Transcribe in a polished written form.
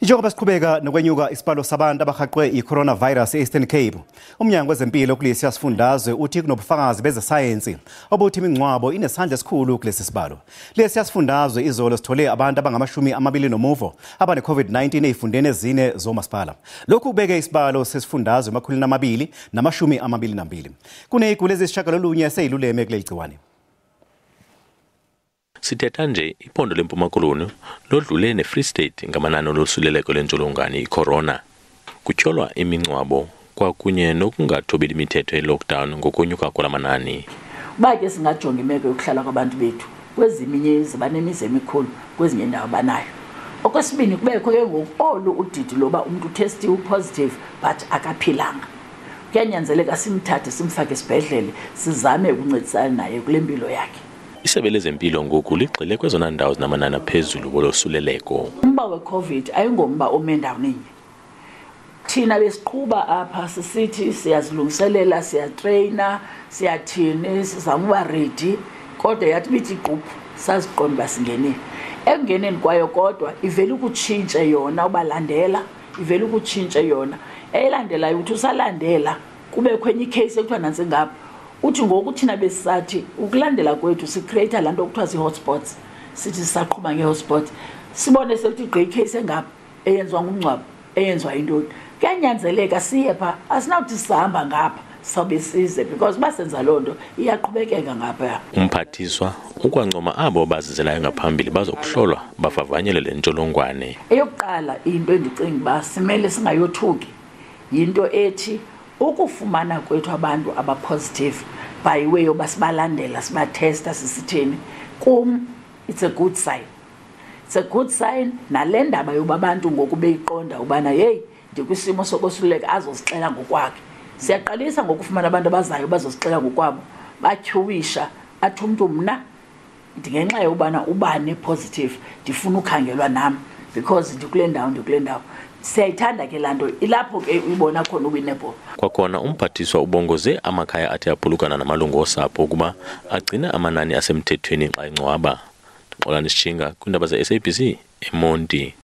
Njengoba siqhubeka nokwenyuka isibalo sabantu abahaqwe i-coronavirus e-Eastern Cape, umnyango wezempilo kulesi sifundazwe uthi kunobufakazi bezesayensi obuthi imingcwabo inesandla esikhulu kulesi sibalo. Lesi sifundazwe izolo sithole abantu abangama-29 abane-COVID-19 ezifundeni ezine zomasipala. Lokhu kubeke isibalo sesifundazwe 222. Kuney'guli eziyisishiyagalolunye eseyiluleme kuleli gciwane. Sithetha nje iphondo leMpuma Koloni lodlule neFree State ngamanani olosuleleko lentsholongwane i-corona. Kutyholwa imingcwabo kwakunye nokungathobeli imithetho ye-lockdown ngokonyuka kwalamanani. Ke singajonga imeko yokuhlala kwabantu bethu kwezinye banemizi emikhulu kwezinye indawo banayo. Okwesibini kubekho ke ngoku olu udidi loba umuntu utestiwe positive but akaphilanga. Kuyanyanzeleka simthathe simfake esibhedlele sizame ukuncedisana naye kule mpilo yakhe. Isebe lezempilo ngoku ligxile kwezona ndawo zinamanani aphezulu bolosuleleko. Umba we-COVID ayingomba omendaweni. Thina besiqhuba apha sisithi siyazilungiselela, siyatraina, siyathini, sizama uba ready, kodwa yathi bithi iquphu saziqonda basingenile. Ekungeneni kwayo kodwa ivele ukutshintshe yona ubalandela, ivele ukutshintshe yona. Eyilandelayo uthi usalandela kube kwenye icase ekuthiwa nansi ngapha. Uthi ngoku thina besisathi ukulandela kwethu sicreate lanto okuthiwa zi-hotspots. Sithi sisaqhuma nge-hotspot. Sibone selithi igqi icase engapha eyenzwa ngumngcwabo, eyenzwa into. Kuyanyanzeleka siye pha, asinawuthi sihamba ngapha sobe size because basenza loo nto iyaqhubekeka ngapha. Umphathiswa ukwancoma abo bazizelayo ngaphambili bazokuhlolwa bavavanyelwe le ntsholongwane. Eyokuqala into endicinga uba simele singayothuki yinto ethi ukufumana kwethu abantu abapositive by way yoba sibalandela sibatesta sisithini it's a good sign. It's a good sign nale ndaba yoba abantu ngoku beyiqonda ubana hey ndikwisimo sokosuleka azosixela ngokwakhe. Siyaqalisa ngokufumana abantu abazayo bazosixela ngokwabo batyhuwisha athi umuntu mna ndingenxa yobana ubane positive ndifuna ukhangelwa nami because ndikule ndawo. Siyayithanda ke lanto ilapho ke uyibona khona uwinebo. Kwakhona umphathiswa ubongoze amakhaya athi aphulukana namalungu osapho ukuba agcina amanani asemthethweni xa engcwaba. Xolani Sichinga kwindaba ze-SABC eMonti.